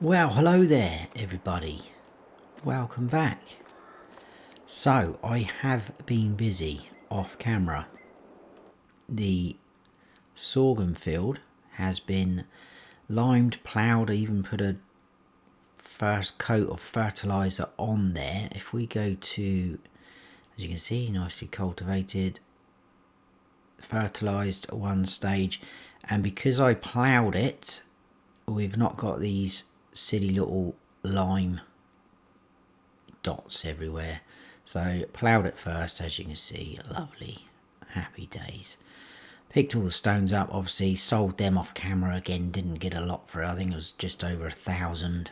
Well, hello there everybody, welcome back. So I have been busy off camera. The sorghum field has been limed, ploughed, I even put a first coat of fertilizer on there. If we go to, as you can see, nicely cultivated, fertilized at one stage, and because I ploughed it, we've not got these silly little lime dots everywhere. So ploughed it first, as you can see, lovely, happy days. Picked all the stones up, obviously sold them off camera again, didn't get a lot for it. I think it was just over 1,000,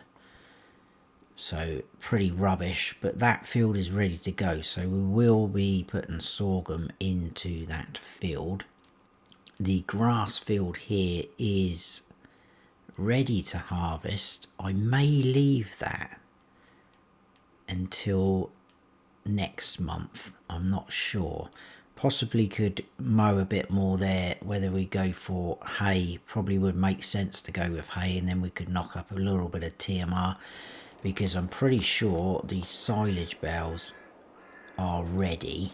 so pretty rubbish, but that field is ready to go. So we will be putting sorghum into that field. The grass field here is ready to harvest. I may leave that until next month, I'm not sure. Possibly could mow a bit more there. Whether we go for hay, probably would make sense to go with hay, and then we could knock up a little bit of TMR, because I'm pretty sure the silage bales are ready,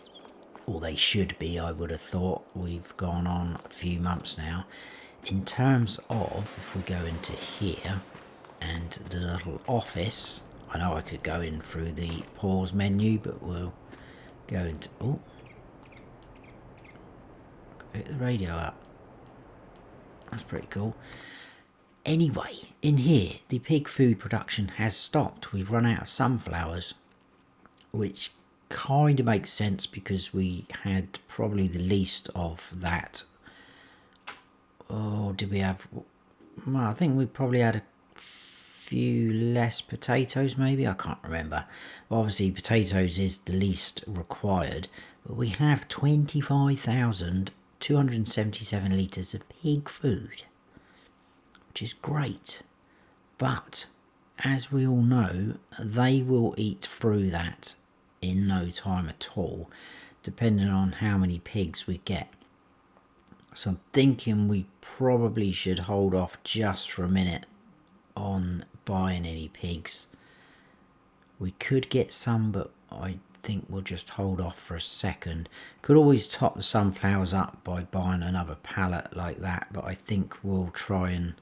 or they should be. I would have thought. We've gone on a few months now. In terms of, if we go into here and the little office, I know I could go in through the pause menu, but we'll go into, oh, pick the radio up. That's pretty cool. Anyway, in here, the pig food production has stopped. We've run out of sunflowers, which kind of makes sense because we had probably the least of that. Oh, did we have, well, I think we probably had a few less potatoes, maybe, I can't remember. Obviously potatoes is the least required, but we have 25,277 litres of pig food, which is great. But as we all know, they will eat through that in no time at all, depending on how many pigs we get. So I'm thinking we probably should hold off just for a minute on buying any pigs. We could get some, but I think we'll just hold off for a second. Could always top the sunflowers up by buying another pallet like that, but I think we'll try and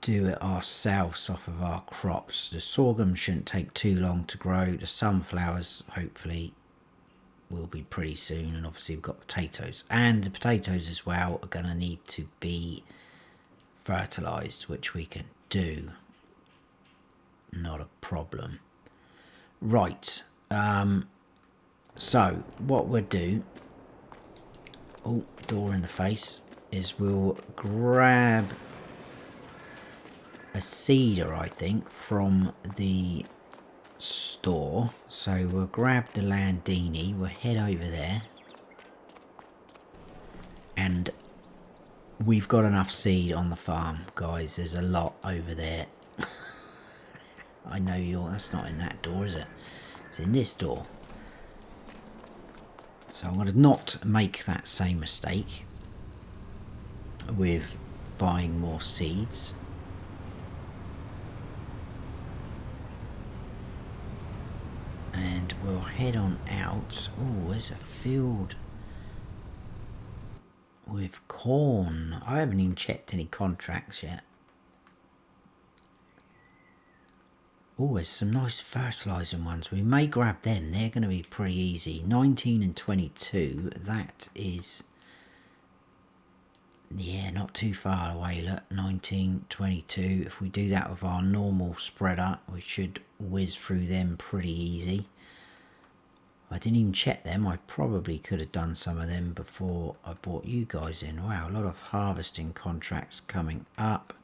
do it ourselves off of our crops. The sorghum shouldn't take too long to grow. The sunflowers hopefully will be pretty soon, and obviously we've got potatoes, and the potatoes as well are going to need to be fertilized, which we can do, not a problem. Right, so what we'll do, oh, door in the face, is we'll grab a seeder, I think, from the store. So we'll grab the Landini, we'll head over there, and we've got enough seed on the farm, guys. There's a lot over there. I know that's not in that door, is it? It's in this door. So I'm going to not make that same mistake with buying more seeds. And we'll head on out. Oh, there's a field with corn. I haven't even checked any contracts yet. Oh, there's some nice fertilising ones. We may grab them. They're going to be pretty easy. 19 and 22. That is, yeah, not too far away. Look, 19, 22. If we do that with our normal spreader, we should whiz through them pretty easy. I didn't even check them. I probably could have done some of them before I brought you guys in. Wow, a lot of harvesting contracts coming up.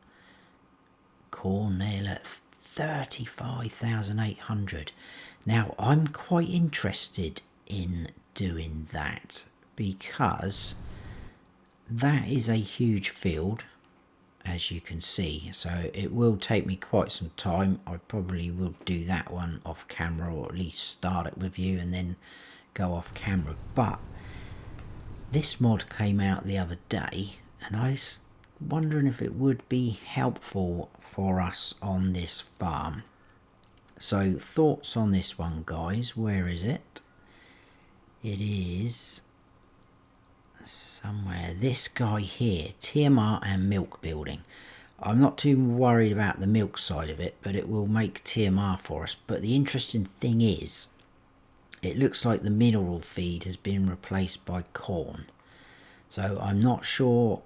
Corn there, look, 35,800. Now, I'm quite interested in doing that because that is a huge field, as you can see. So it will take me quite some time. I probably will do that one off camera, or at least start it with you and then go off camera. But this mod came out the other day, and I wondering if it would be helpful for us on this farm. So thoughts on this one, guys. Where is it? It is somewhere. This guy here, TMR and milk building. I'm not too worried about the milk side of it, but it will make TMR for us. But the interesting thing is, it looks like the mineral feed has been replaced by corn. So I'm not sure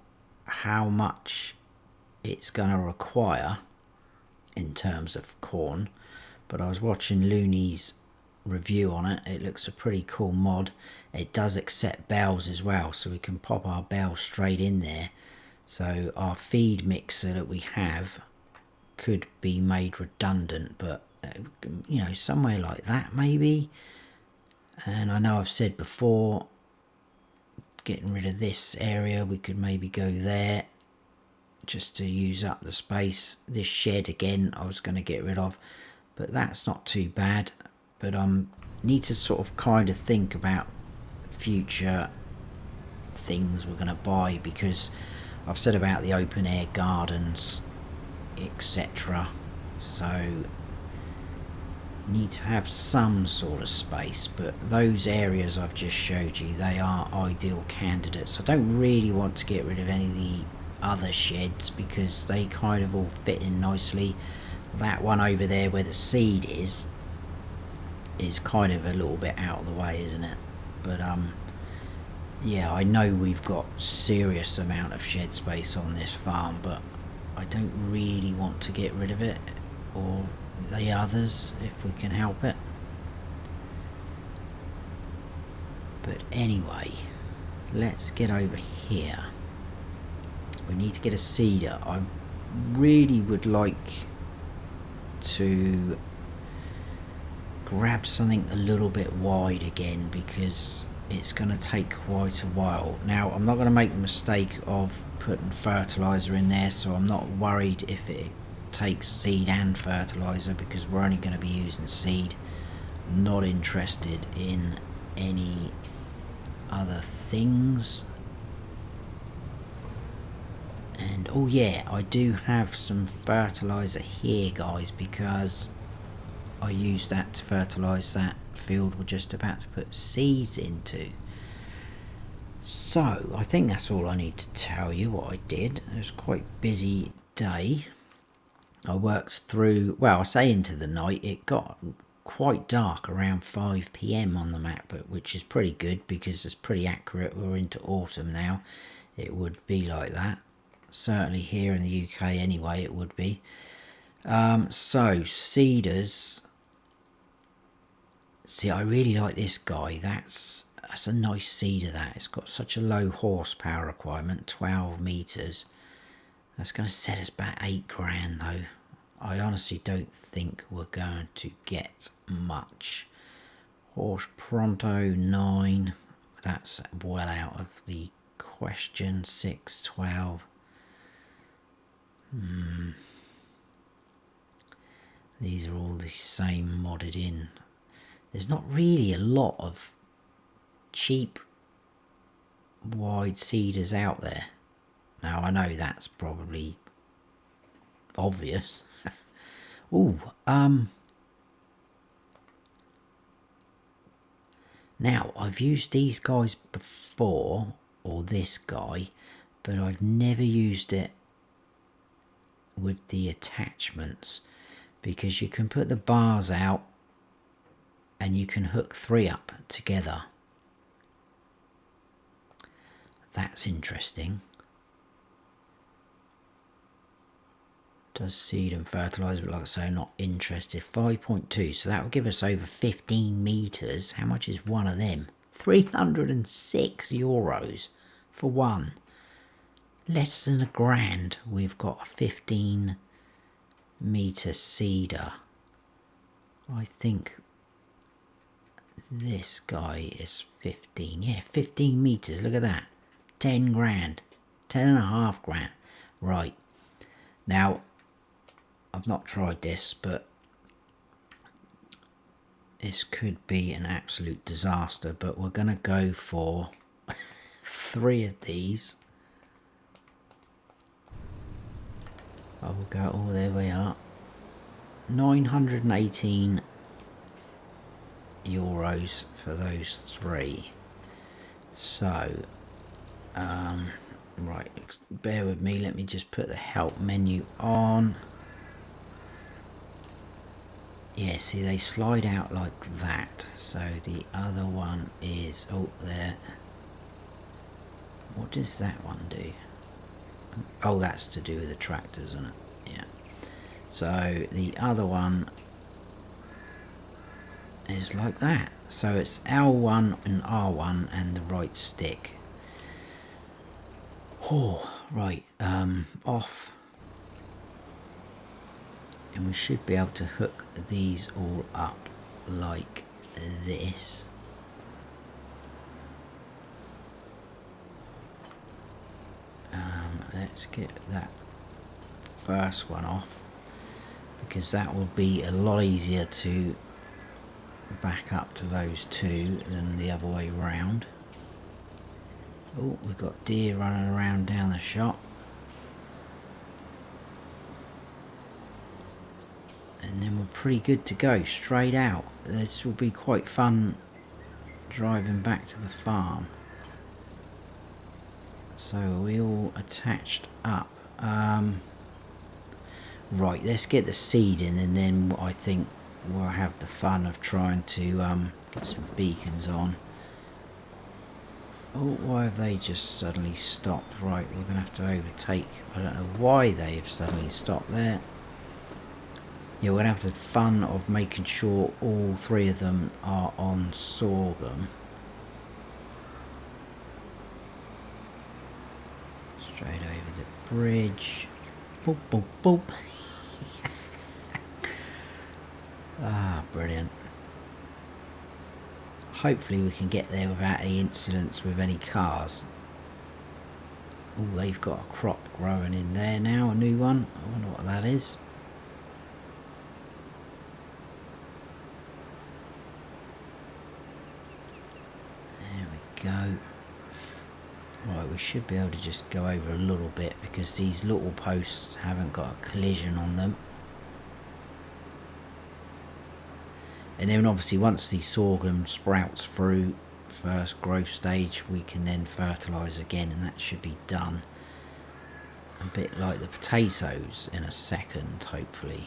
how much it's going to require in terms of corn. But I was watching Looney's review on it. It looks a pretty cool mod. It does accept bales as well, so we can pop our bales straight in there. So our feed mixer that we have could be made redundant, but you know, somewhere like that maybe. And I know I've said before, getting rid of this area, we could maybe go there just to use up the space. This shed again I was going to get rid of, but that's not too bad. But need to sort of kind of think about future things we're going to buy, because I've said about the open air gardens, etc. So need to have some sort of space, but those areas I've just showed you, they are ideal candidates. I don't really want to get rid of any of the other sheds because they kind of all fit in nicely. That one over there where the seed is kind of a little bit out of the way, isn't it? But yeah, I know we've got serious amount of shed space on this farm, but I don't really want to get rid of it, or the others if we can help it. But anyway, let's get over here. We need to get a seeder. I really would like to grab something a little bit wide again, because it's going to take quite a while. Now I'm not going to make the mistake of putting fertilizer in there, so I'm not worried if it takes seed and fertilizer, because we're only going to be using seed. Not interested in any other things. And oh yeah, I do have some fertilizer here, guys, because I used that to fertilize that field we're just about to put seeds into. So I think that's all I need to tell you what I did. It was quite a busy day. I worked through, well, I say into the night. It got quite dark around 5 PM on the map, but which is pretty good because it's pretty accurate. We're into autumn now. It would be like that. Certainly here in the UK anyway, it would be. So seeders. See, I really like this guy. That's a nice seeder. That it's got such a low horsepower requirement, 12 meters. That's going to set us back 8 grand though. I honestly don't think we're going to get much. Horse pronto 9. That's well out of the question. 6, 12. These are all the same modded in. There's not really a lot of cheap wide seeders out there. Now I know that's probably obvious. Ooh, now I've used these guys before, or this guy, but I've never used it with the attachments, because you can put the bars out and you can hook 3 up together. That's interesting. Does seed and fertilizer, but like I say, I'm not interested. 5.2, so that will give us over 15 meters. How much is one of them? 306 euros for one. Less than a grand. We've got a 15 meter seeder. I think this guy is 15. Yeah, 15 meters. Look at that. 10 grand. 10.5 grand. Right. Now, I've not tried this, but this could be an absolute disaster. But we're going to go for 3 of these. I will go, oh, there we are. 918 euros for those 3. So, right, bear with me, let me just put the help menu on. Yeah, see, they slide out like that. So the other one is, oh, there. What does that one do? Oh, that's to do with the tractors, isn't it? Yeah. So the other one is like that. So it's L1 and R1 and the right stick. Oh, right, off. And we should be able to hook these all up like this. Let's get that first one off, because that will be a lot easier to back up to those 2 than the other way round. Oh, we've got deer running around down the shop. And then we're pretty good to go straight out. This will be quite fun driving back to the farm. So we all attached up. Right, let's get the seed in, and then I think we'll have the fun of trying to get some beacons on. Oh, why have they just suddenly stopped? Right, we're going to have to overtake. I don't know why they've suddenly stopped there. Yeah, we're going to have the fun of making sure all 3 of them are on sorghum. Straight over the bridge. Boop, boop, boop. Ah, brilliant. Hopefully we can get there without any incidents with any cars. Oh, they've got a crop growing in there now, a new one. I wonder what that is. There we go. Right, we should be able to just go over a little bit, because these little posts haven't got a collision on them. And then obviously once the sorghum sprouts through first growth stage, we can then fertilise again, and that should be done a bit like the potatoes in a second, hopefully.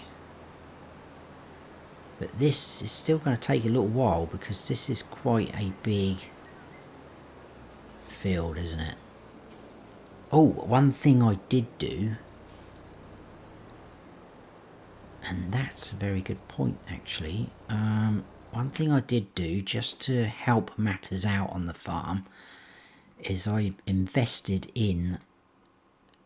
But this is still going to take a little while, because this is quite a big field, isn't it? Oh, one thing I did do, and that's a very good point actually. One thing I did do just to help matters out on the farm is I invested in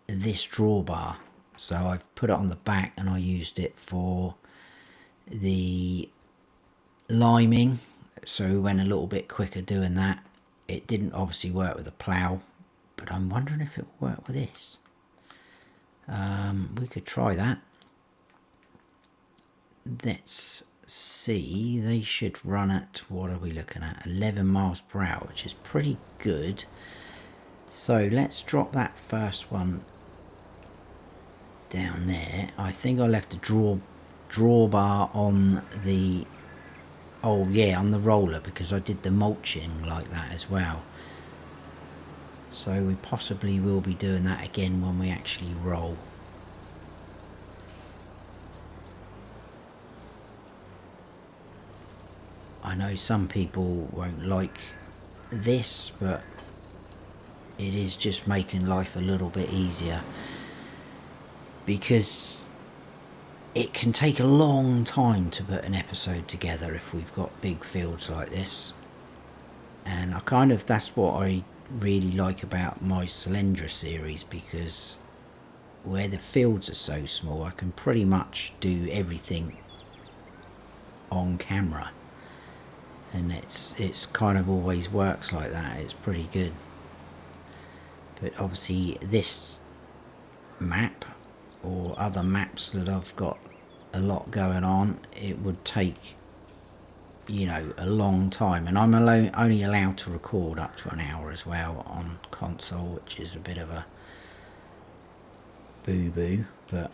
this drawbar. So I've put it on the back, and I used it for the liming, so we went a little bit quicker doing that. It didn't obviously work with the plough, but I'm wondering if it will work with this. We could try that. Let's see, they should run at, what are we looking at, 11 miles per hour, which is pretty good. So let's drop that first one down there. I think I left a drawbar on the, oh yeah, on the roller, because I did the mulching like that as well. So we possibly will be doing that again when we actually roll. I know some people won't like this, but it is just making life a little bit easier, because it can take a long time to put an episode together if we've got big fields like this. And I kind of, that's what I really like about my Cylindra series, because where the fields are so small, I can pretty much do everything on camera. And it's kind of always works like that. It's pretty good. But obviously this map, or other maps that I've got a lot going on, it would take, you know, a long time. And I'm only allowed to record up to an hour as well on console, which is a bit of a boo-boo. But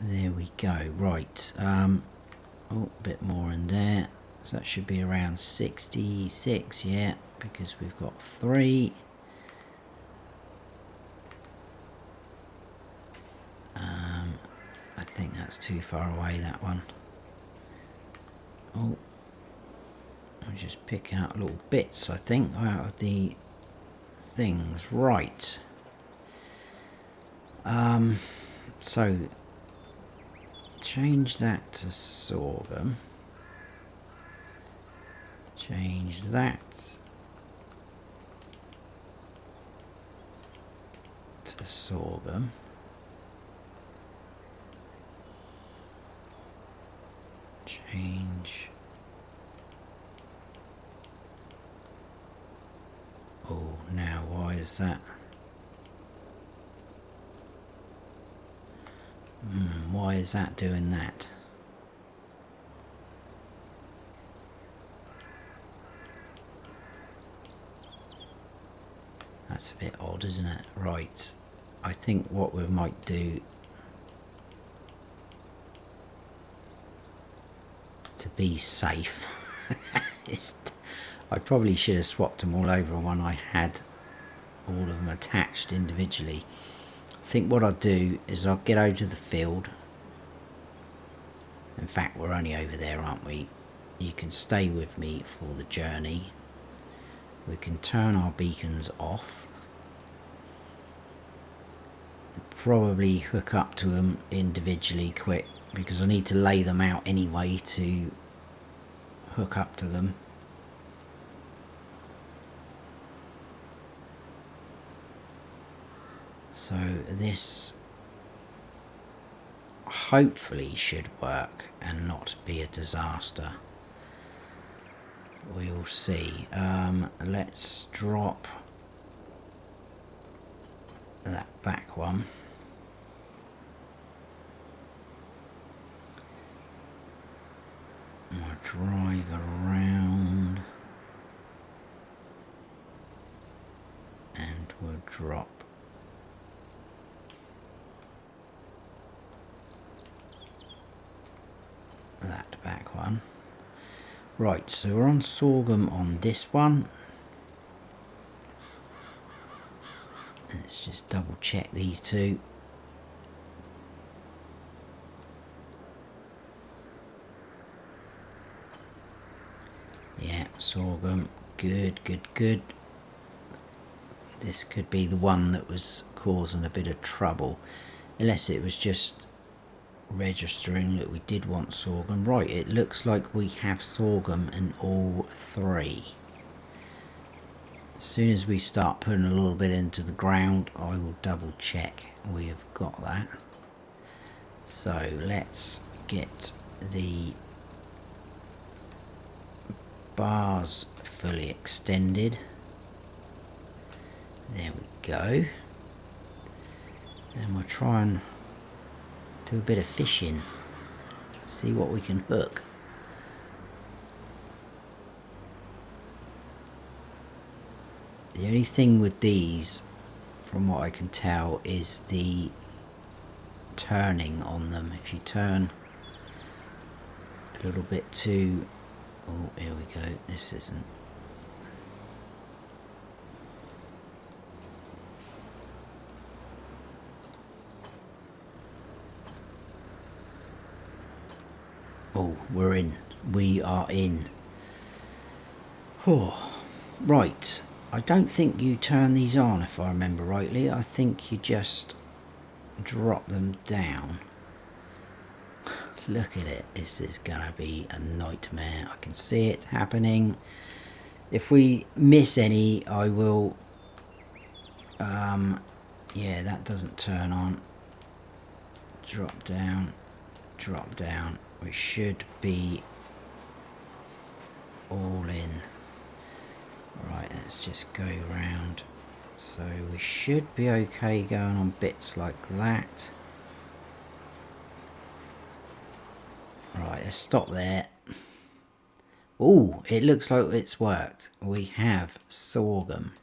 There we go. Right. Oh, a bit more in there. So that should be around 66, yeah, because we've got 3. I think that's too far away, that one. Oh, I'm just picking up little bits, I think, out of the things. Right. So change that to sorghum. Change that to sorghum. Change. Oh, now why is that? Why is that doing that? That's a bit odd, isn't it? Right. I think what we might do to be safe is I probably should have swapped them all over when I had all of them attached individually. I think what I'll do is I'll get over to the field. In fact, we're only over there, aren't we? You can stay with me for the journey. We can turn our beacons off. Probably hook up to them individually quick, because I need to lay them out anyway to hook up to them. So this hopefully should work and not be a disaster. We'll see. Let's drop that back one. I'll drive around and we'll drop that back one. Right, so we're on sorghum on this one. Let's just double check these two. Yeah, sorghum, good, good, good. This could be the one that was causing a bit of trouble, unless it was just registering that we did want sorghum. Right, it looks like we have sorghum in all 3. As soon as we start putting a little bit into the ground, I will double check we have got that. So let's get the bars fully extended. There we go. And we'll try and do a bit of fishing, see what we can hook. The only thing with these, from what I can tell, is the turning on them. If you turn a little bit too... Oh, here we go. This isn't... Oh, we're in. We are in. Oh, right. I don't think you turn these on, if I remember rightly. I think you just drop them down. Look at it. This is gonna be a nightmare. I can see it happening. If we miss any, I will... yeah, that doesn't turn on. Drop down. Drop down. We should be all in. Right, let's just go round. So we should be okay going on bits like that. Right, let's stop there. Oh, it looks like it's worked. We have sorghum.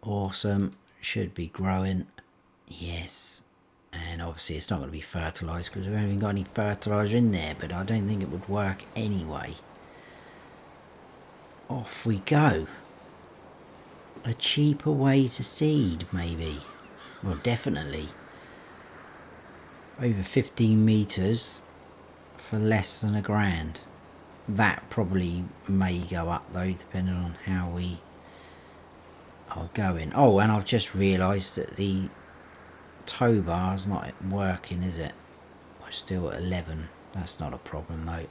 Awesome. Should be growing. Yes. and obviously it's not going to be fertilised because we haven't even got any fertiliser in there, but I don't think it would work anyway. Off we go. A cheaper way to seed, maybe. Well, definitely. Over 15 metres for less than £1,000. That probably may go up though, depending on how we are going. Oh, and I've just realised that the tow bar's not working, is it? We're still at 11. That's not a problem though.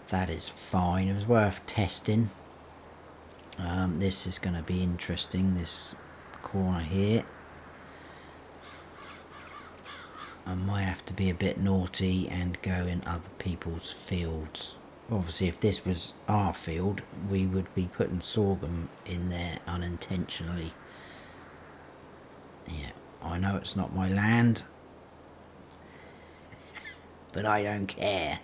That is fine. It was worth testing. This is going to be interesting, this corner here. I might have to be a bit naughty and go in other people's fields. Obviously, if this was our field, we would be putting sorghum in there unintentionally. Yeah, I know it's not my land, but I don't care.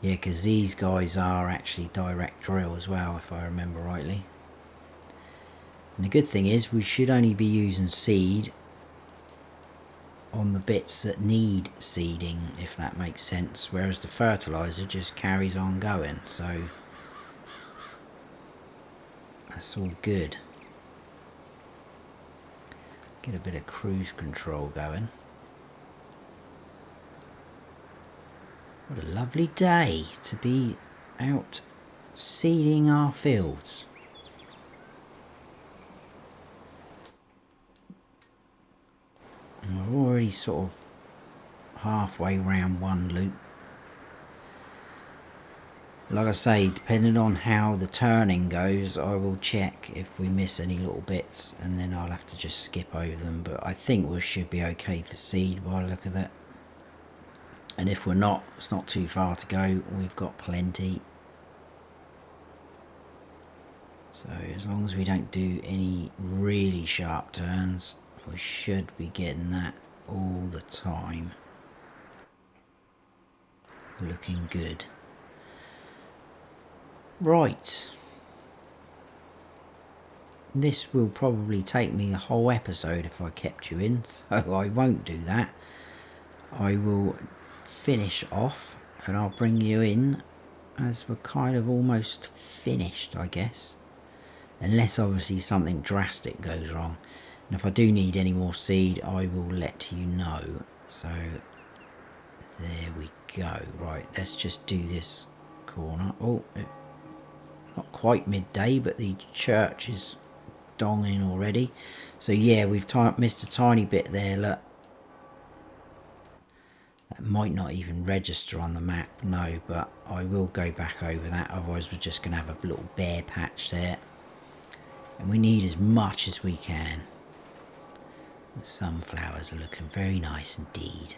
Yeah, because these guys are actually direct drill as well, if I remember rightly. And the good thing is we should only be using seed on the bits that need seeding, if that makes sense, whereas the fertiliser just carries on going, so that's all good. Get a bit of cruise control going. What a lovely day to be out seeding our fields. And we're already sort of halfway round one loop. Like I say, depending on how the turning goes, I will check if we miss any little bits, and then I'll have to just skip over them. But I think we should be okay for seed by the look of that. And if we're not, it's not too far to go. We've got plenty. So as long as we don't do any really sharp turns, we should be getting that all the time. Looking good. Right. This will probably take me the whole episode if I kept you in, so I won't do that. I will finish off and I'll bring you in as we're kind of almost finished, I guess. Unless obviously something drastic goes wrong. And if I do need any more seed, I will let you know. So there we go. Right, let's just do this corner. Oh, not quite midday, but the church is donging already. So yeah, we've missed a tiny bit there. Look, that might not even register on the map, no, but I will go back over that. Otherwise we're just going to have a little bare patch there, and we need as much as we can. The sunflowers are looking very nice indeed.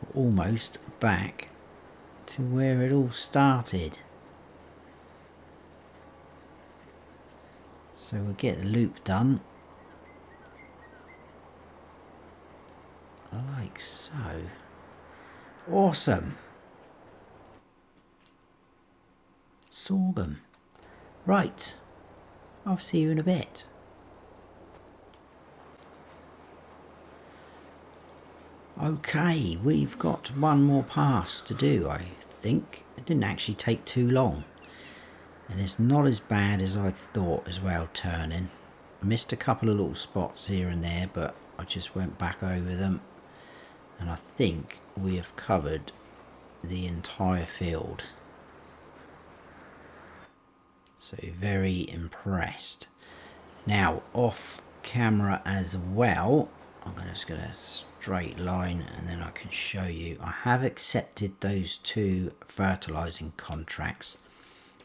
We're almost back to where it all started. So we'll get the loop done. Like so. Awesome. Sorghum. Right. I'll see you in a bit. Okay, we've got one more pass to do, I think. It didn't actually take too long. And it's not as bad as I thought as well, turning. I missed a couple of little spots here and there, but I just went back over them. And I think we have covered the entire field. So very impressed. Now, off camera as well, I'm just going to straight line and then I can show you. I have accepted those 2 fertilizing contracts.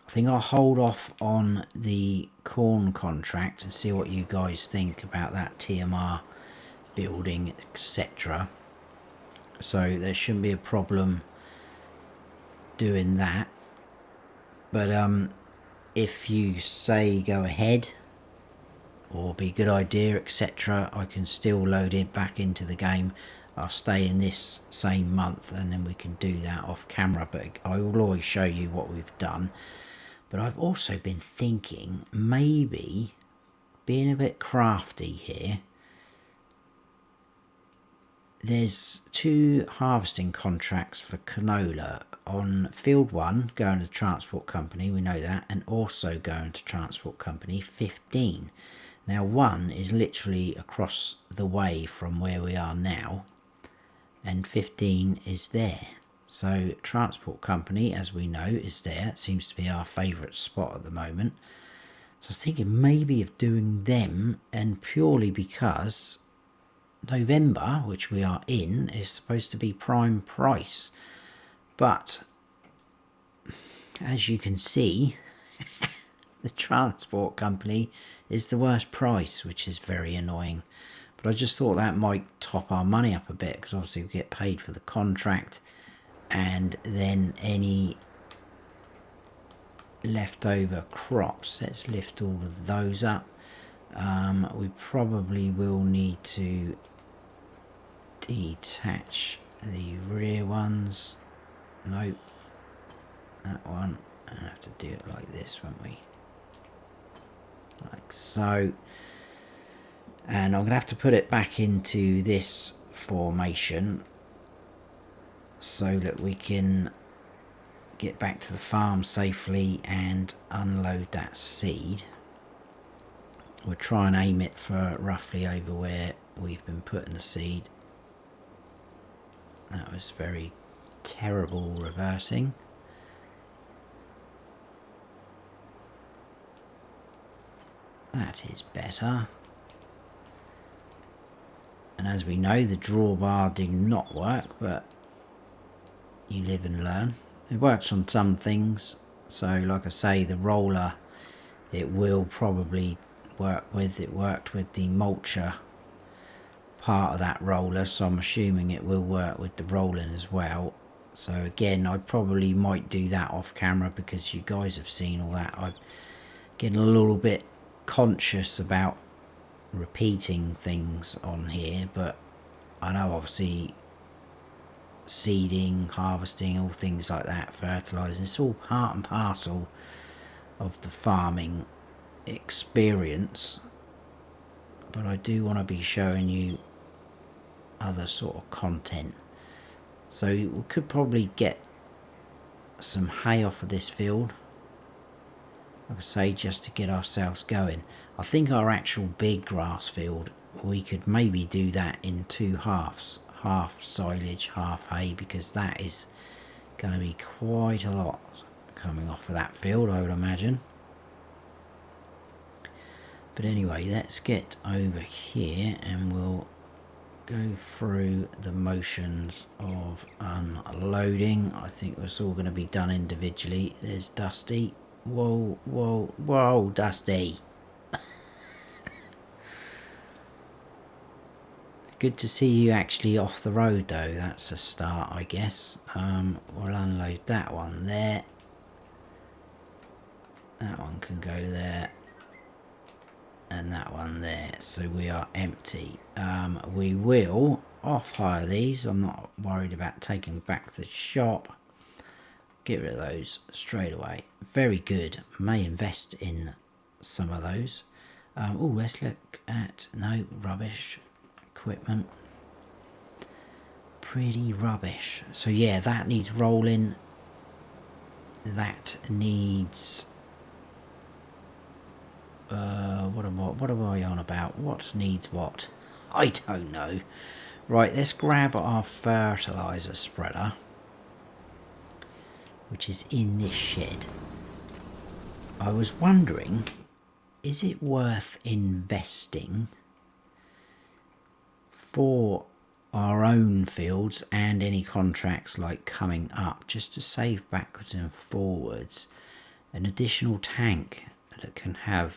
I think I'll hold off on the corn contract and see what you guys think about that TMR building, etc. So there shouldn't be a problem doing that. But if you say go ahead or be a good idea, etc., I can still load it back into the game. I'll stay in this same month and then we can do that off camera, but I will always show you what we've done. But I've also been thinking maybe being a bit crafty here. There's 2 harvesting contracts for canola on field 1 going to transport company, we know that, and also going to transport company 15. Now 1 is literally across the way from where we are now, and 15 is there. So transport company, as we know, is there. It seems to be our favourite spot at the moment. So I was thinking maybe of doing them, and purely because November, which we are in, is supposed to be prime price. But as you can see, the transport company is the worst price, which is very annoying. But I just thought that might top our money up a bit, because obviously we get paid for the contract, and then any leftover crops, let's lift all of those up. We probably will need to detach the rear ones. Nope, that one. I have to do it like this, won't we? Like so. And I'm going to have to put it back into this formation so that we can get back to the farm safely and unload that seed. We'll try and aim it for roughly over where we've been putting the seed. That was very terrible reversing. That is better. And as we know, the drawbar did not work, but you live and learn. It works on some things. So like I say, the roller, it will probably work with. It worked with the mulcher part of that roller, so I'm assuming it will work with the rolling as well. So again, I probably might do that off camera, because you guys have seen all that. I'm getting a little bit conscious about repeating things on here, but I know obviously seeding, harvesting, all things like that, fertilizing, it's all part and parcel of the farming experience. But I do want to be showing you other sort of content. So we could probably get some hay off of this field, like I say, just to get ourselves going. I think our actual big grass field, we could maybe do that in 2 halves, half silage, half hay, because that is going to be quite a lot coming off of that field, I would imagine. But anyway, let's get over here and we'll go through the motions of unloading. I think it's all going to be done individually. There's Dusty. Whoa, whoa, whoa, Dusty. Good to see you actually off the road though. That's a start, I guess. We'll unload that one there. That one can go there. And that one there, so we are empty. We will off-hire these. I'm not worried about taking back the shop. Get rid of those straight away. Very good. May invest in some of those. Oh, let's look at, no, rubbish equipment. Pretty rubbish. So yeah, that needs rolling. That needs... what am I on about? What needs what? I don't know. Right, let's grab our fertilizer spreader, which is in this shed. I was wondering, is it worth investing for our own fields and any contracts like coming up, just to save backwards and forwards, an additional tank that can have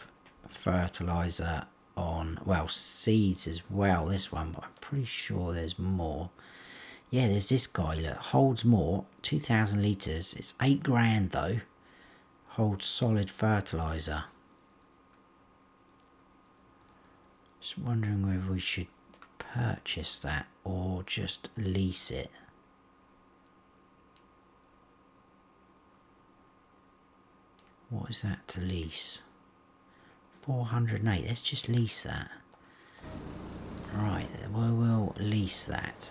fertilizer on, well, seeds as well, this one, but I'm pretty sure there's more. Yeah, there's this guy that holds more, 2,000 litres, it's 8 grand though, holds solid fertilizer. Just wondering whether we should purchase that or just lease it. What is that to lease? 408. Let's just lease that. Right, we'll lease that.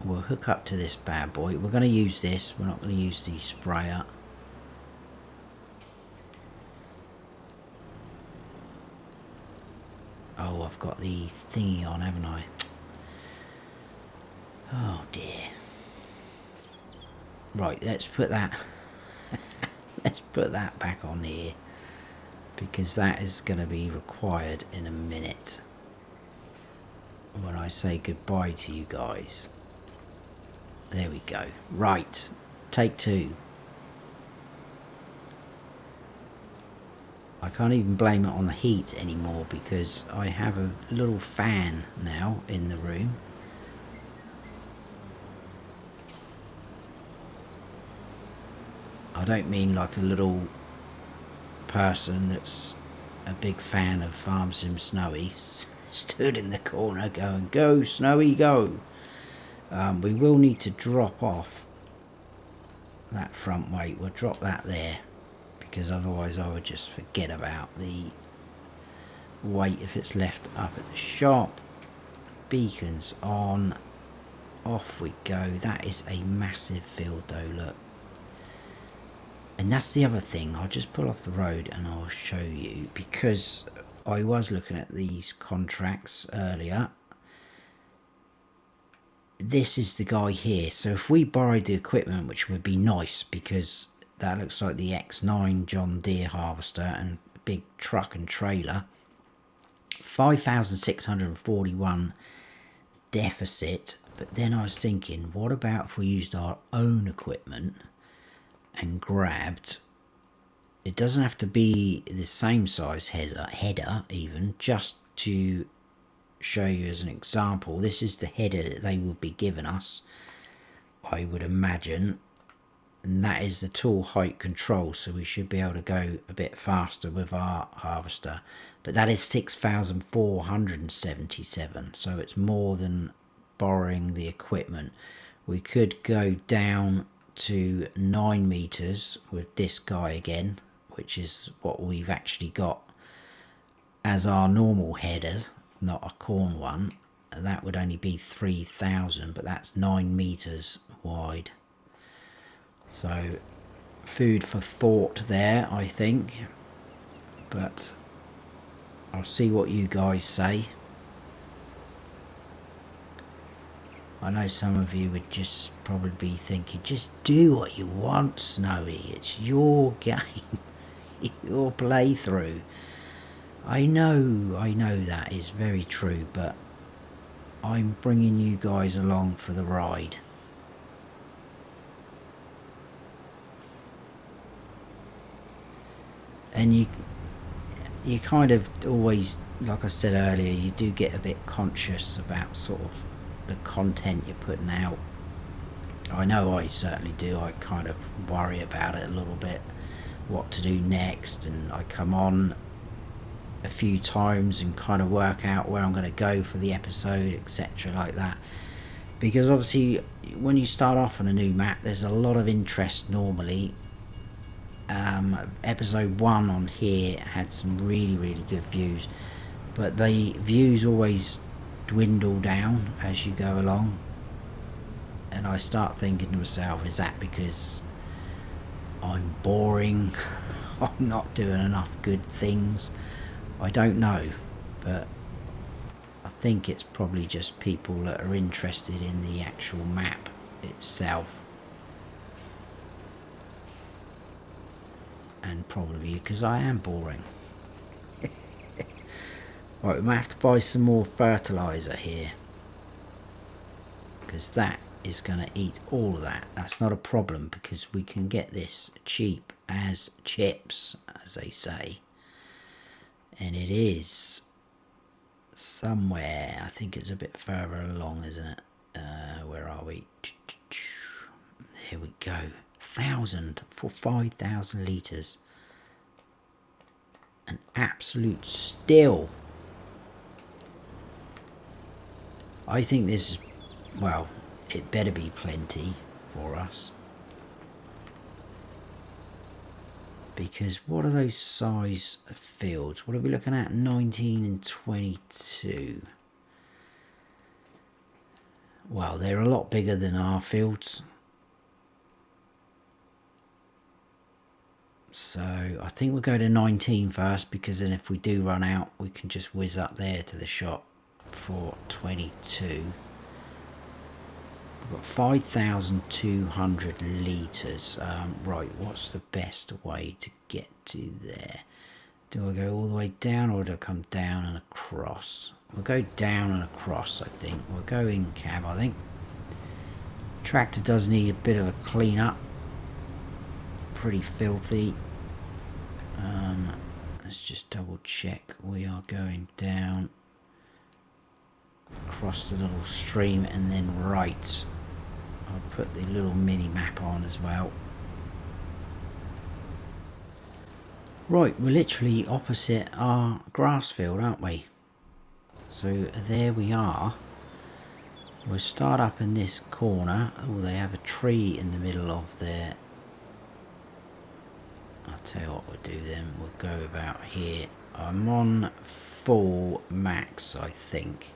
We'll hook up to this bad boy. We're going to use this. We're not going to use the sprayer. Oh, I've got the thingy on, haven't I? Oh dear. Right, let's put that let's put that back on here, because that is going to be required in a minute when I say goodbye to you guys. There we go. Right, take two. I can't even blame it on the heat anymore, because I have a little fan now in the room. I don't mean like a little person that's a big fan of Farm Sim Snowy stood in the corner going, "Go Snowy, go." We will need to drop off that front weight. We'll drop that there, because otherwise I would just forget about the weight if it's left up at the shop. Beacons on, off we go. That is a massive field though, look. And that's the other thing. I'll just pull off the road and I'll show you, because I was looking at these contracts earlier. This is the guy here. So if we borrowed the equipment, which would be nice, because that looks like the X9 John Deere harvester and big truck and trailer. 5,641 deficit. But then I was thinking, what about if we used our own equipment and grabbed, it doesn't have to be the same size header even, just to show you as an example. This is the header that they will be giving us, I would imagine, and that is the tool height control, so we should be able to go a bit faster with our harvester. But that is 6,477, so it's more than borrowing the equipment. We could go down to 9 meters with this guy again, which is what we've actually got as our normal header, not a corn one. And that would only be 3,000, but that's 9 meters wide. So food for thought there, I think, but I'll see what you guys say. I know some of you would just probably be thinking, just do what you want, Snowy. It's your game, your playthrough. I know that is very true, but I'm bringing you guys along for the ride. And you kind of always, like I said earlier, you do get a bit conscious about sort of the content you're putting out. I know I certainly do. I kind of worry about it a little bit, what to do next, and I come on a few times and kind of work out where I'm going to go for the episode, etc., like that. Because obviously when you start off on a new map, there's a lot of interest normally. Episode 1 on here had some really good views, but the views always dwindle down as you go along, and I start thinking to myself, is that because I'm boring? I'm not doing enough good things? I don't know, but I think it's probably just people that are interested in the actual map itself, and probably because I am boring. Right, we might have to buy some more fertilizer here, because that is going to eat all of that. That's not a problem, because we can get this cheap as chips, as they say. And it is somewhere, I think it's a bit further along, isn't it? Where are we? There we go. 1,000 for 5,000 litres. An absolute steal. I think this is, well, it better be plenty for us. because what are those size of fields? What are we looking at? 19 and 22. Well, they're a lot bigger than our fields. So I think we'll go to 19 first, because then if we do run out, we can just whiz up there to the shop for 22. We've got 5,200 litres. Right, what's the best way to get to there? Do I go all the way down, or do I come down and across? We'll go down and across, I think. We'll go in cab, I think. Tractor does need a bit of a clean up. Pretty filthy. Let's just double check. We are going down across the little stream and then right. I'll put the little mini map on as well. Right, we're literally opposite our grass field, aren't we? So there we are. We'll start up in this corner. Oh, they have a tree in the middle of their... I'll tell you what we'll do then. We'll go about here. I'm on full max, I think.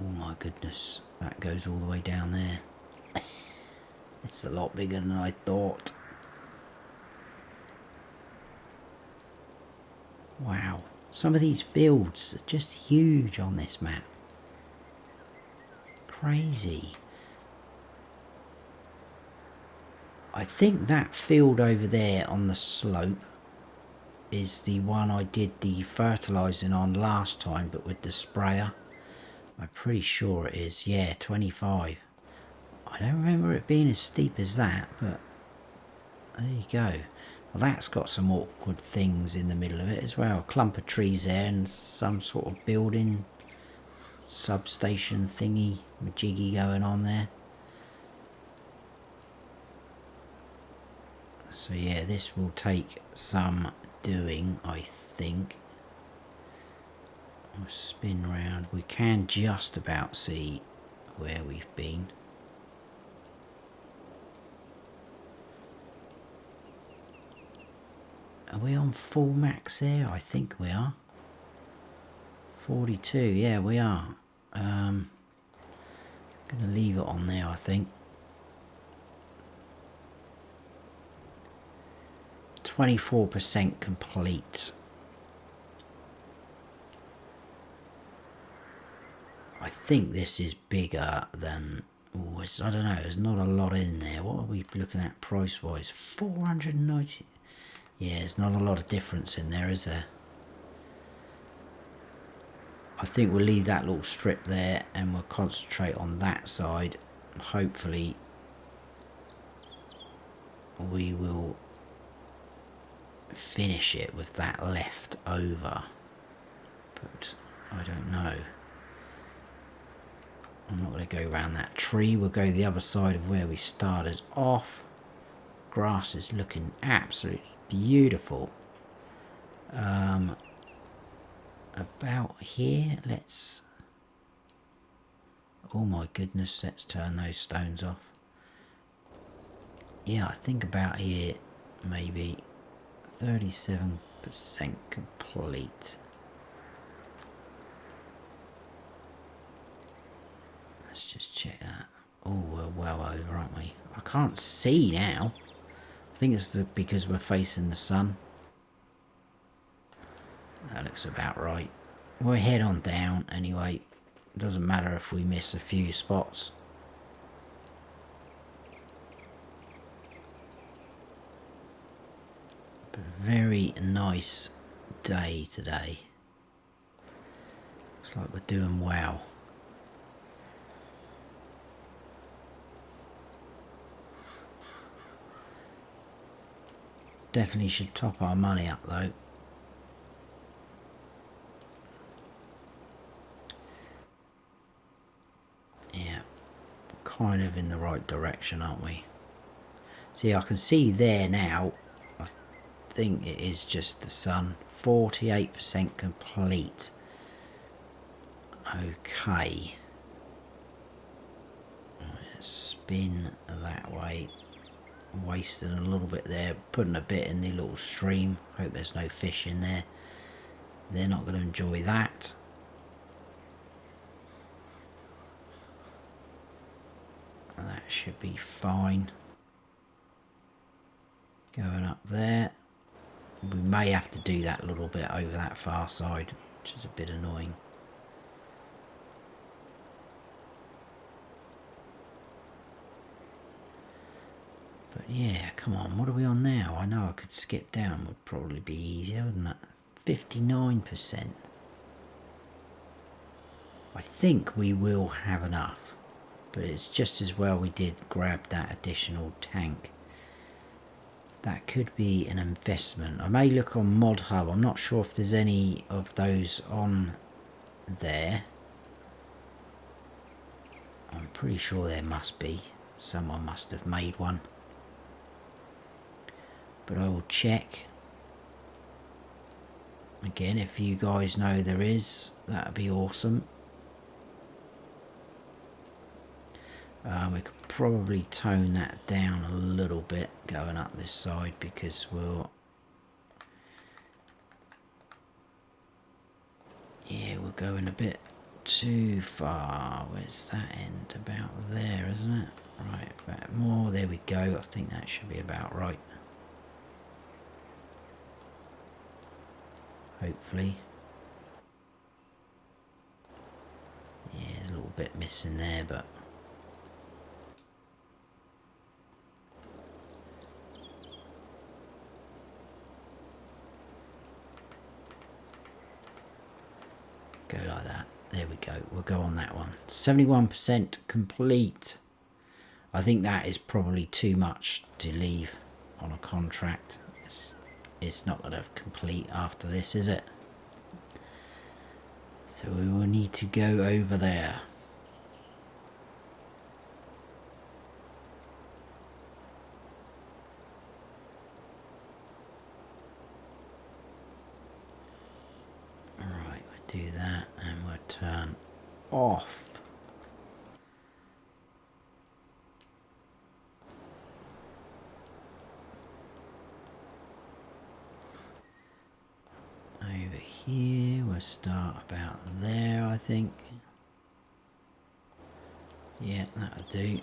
Oh my goodness, that goes all the way down there. It's a lot bigger than I thought. Wow, some of these fields are just huge on this map. Crazy. I think that field over there on the slope is the one I did the fertilizing on last time, but with the sprayer. I'm pretty sure it is. Yeah, 25. I don't remember it being as steep as that, but there you go. Well, that's got some awkward things in the middle of it as well. A clump of trees there and some sort of building substation thingy majiggy going on there. So yeah, this will take some doing, I think. We'll spin round. We can just about see where we've been. Are we on full max there? I think we are. 42, yeah, we are. Gonna leave it on there, I think. 24% complete. I think this is bigger than... Oh, I don't know, there's not a lot in there. What are we looking at price wise? 490. Yeah, there's not a lot of difference in there, is there? I think we'll leave that little strip there and we'll concentrate on that side. Hopefully we will finish it with that left over, but I don't know. I'm not going to go around that tree. We'll go the other side of where we started off. Grass is looking absolutely beautiful. About here, let's... Oh my goodness, let's turn those stones off. Yeah, I think about here, maybe 37% complete. Let's just check that. Oh, we're well over, aren't we? I can't see now. I think it's because we're facing the sun. That looks about right. We'll head on down anyway. It doesn't matter if we miss a few spots. But a very nice day today. Looks like we're doing well. Definitely should top our money up though. Yeah, kind of in the right direction, aren't we? See, I can see there now. I think it is just the sun. 48% complete. Okay. Let's spin that way. wasting a little bit there, putting a bit in the little stream. Hope there's no fish in there. They're not going to enjoy that. That should be fine. Going up there. We may have to do that a little bit over that far side, which is a bit annoying. But yeah, come on, what are we on now? I know I could skip down, would probably be easier, wouldn't it? 59%. I think we will have enough, but it's just as well we did grab that additional tank. That could be an investment. I may look on Mod Hub. I'm not sure if there's any of those on there. I'm pretty sure there must be. Someone must have made one. But I will check. Again, if you guys know there is, that would be awesome. We could probably tone that down a little bit going up this side, because we'll going a bit too far. Where's that end? About there, isn't it? Right, about more. There we go. I think that should be about right. Hopefully. Yeah, a little bit missing there, but go like that. There we go. We'll go on that one. 71% complete. I think that is probably too much to leave on a contract. It's not going to complete after this, is it? So we will need to go over there. Alright, we'll do that and we'll turn off. Over here, we'll start about there, I think. Yeah, that'll do.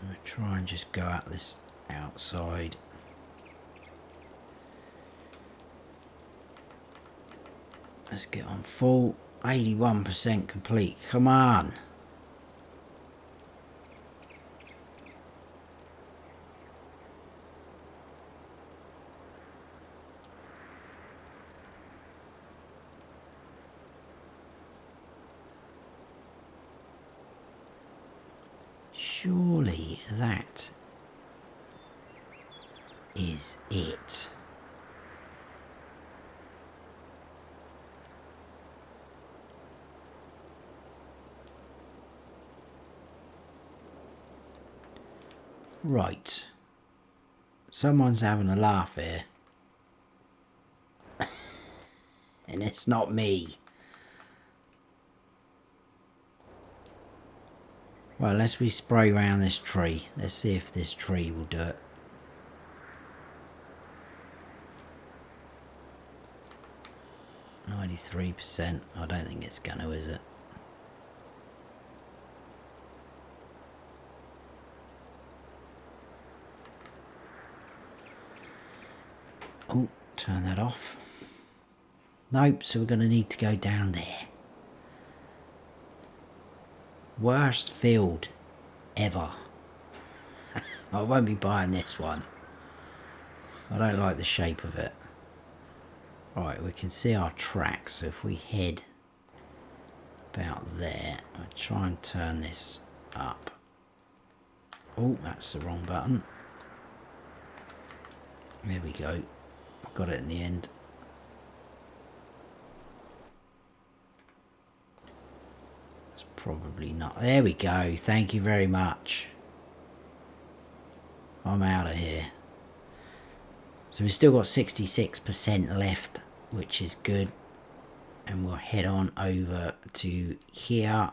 We'll try and just go out this outside. Let's get on full. 81% complete. Come on. Surely that is it. Right. Someone's having a laugh here. And it's not me. Well, let's spray around this tree. Let's see if this tree will do it. %. I don't think it's gonna, is it? Oh, turn that off. Nope, so we're gonna need to go down there. Worst field ever. I won't be buying this one. I don't like the shape of it. Right, we can see our tracks, so if we head about there, I'll try and turn this up. Oh, that's the wrong button. There we go. Got it in the end. It's probably not. There we go. Thank you very much. I'm out of here. So we've still got 66% left, which is good. and we'll head on over to here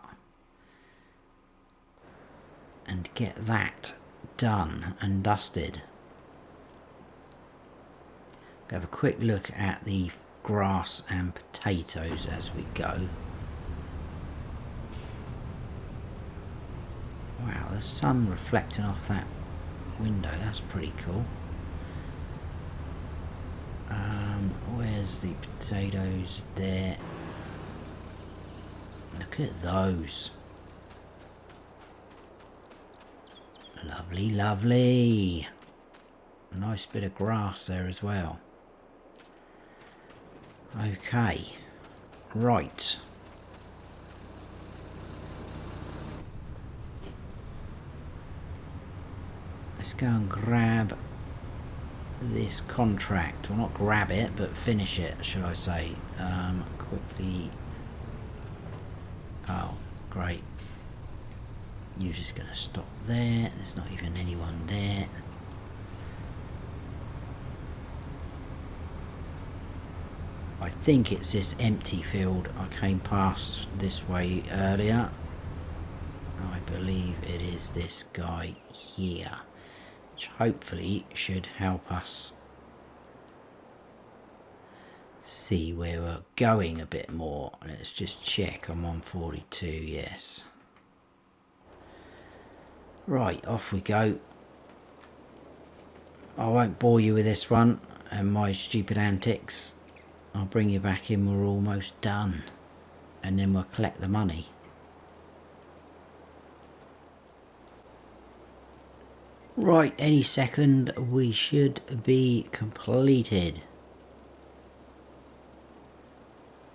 and get that done and dusted. Have a quick look at the grass and potatoes as we go. Wow, the sun reflecting off that window, that's pretty cool. Where's the potatoes? There. Look at those. Lovely, lovely. Nice bit of grass there as well. Okay, right. Let's go and grab this contract. Well, not grab it, but finish it, should I say. Quickly. Oh, great. You're just going to stop there. There's not even anyone there. I think it's this empty field I came past this way earlier. I believe it is this guy here, which hopefully should help us see where we're going a bit more. Let's just check. I'm on 42, yes. Right, off we go. I won't bore you with this one and my stupid antics. I'll bring you back in, we're almost done, and then we'll collect the money. Right, any second we should be completed.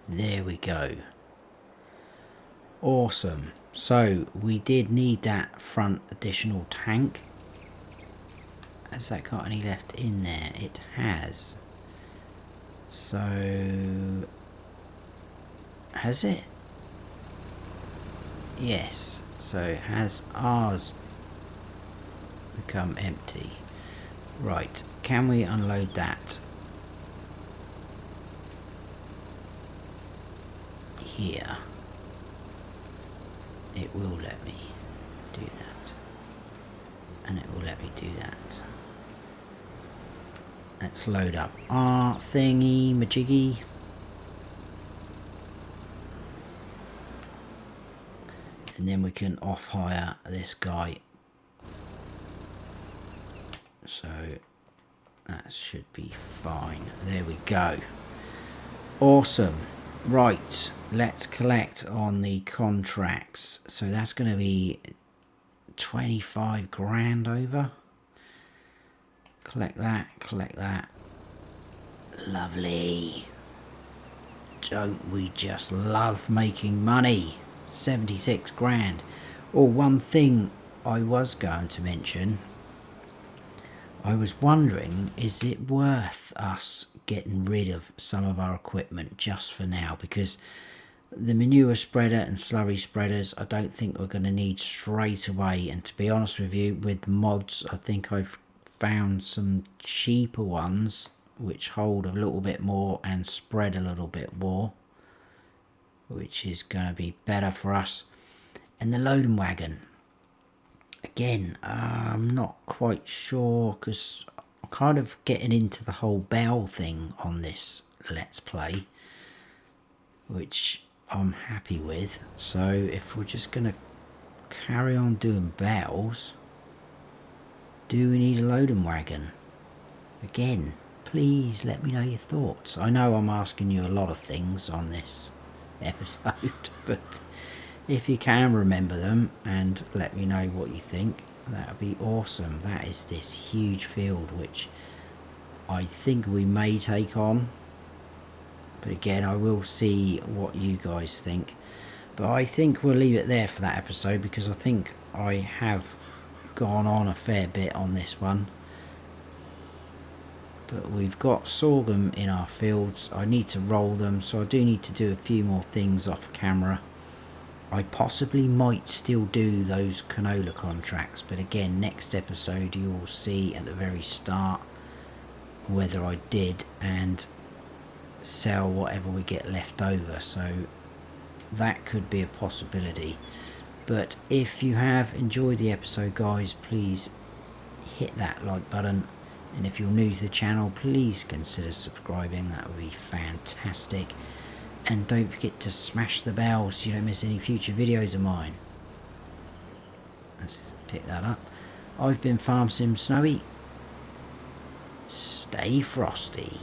There we go. Awesome. So we did need that front additional tank. Has that got any left in there? It has. So has it? Yes. So has ours become empty? Right, can we unload that here? It will let me do that, and it will let me do that. Let's load up our thingy majiggy. And then we can off hire this guy. So that should be fine. There we go. Awesome. Right, let's collect on the contracts. So that's going to be 25 grand over. Collect that, collect that. Lovely. Don't we just love making money? 76 grand. Or one thing I was going to mention, I was wondering, is it worth us getting rid of some of our equipment just for now? Because the manure spreader and slurry spreaders I don't think we're going to need straight away, and to be honest with you, with mods I think I've found some cheaper ones which hold a little bit more and spread a little bit more, which is going to be better for us. And the loading wagon, again, I'm not quite sure, because I'm kind of getting into the whole bell thing on this Let's Play, which I'm happy with. So if we're just going to carry on doing bells, do we need a loading wagon? Again, please let me know your thoughts. I know I'm asking you a lot of things on this episode, but if you can remember them and let me know what you think, that would be awesome. That is this huge field which I think we may take on, but again I will see what you guys think. But I think we'll leave it there for that episode, because I think I have gone on a fair bit on this one. But we've got sorghum in our fields. I need to roll them, so I do need to do a few more things off camera. I possibly might still do those canola contracts, but again, next episode you will see at the very start whether I did, and sell whatever we get left over, so that could be a possibility. But if you have enjoyed the episode, guys, please hit that like button, and if you're new to the channel, please consider subscribing. That would be fantastic, and don't forget to smash the bell so you don't miss any future videos of mine. Let's just pick that up. I've been Farm Sim Snowy. Stay frosty.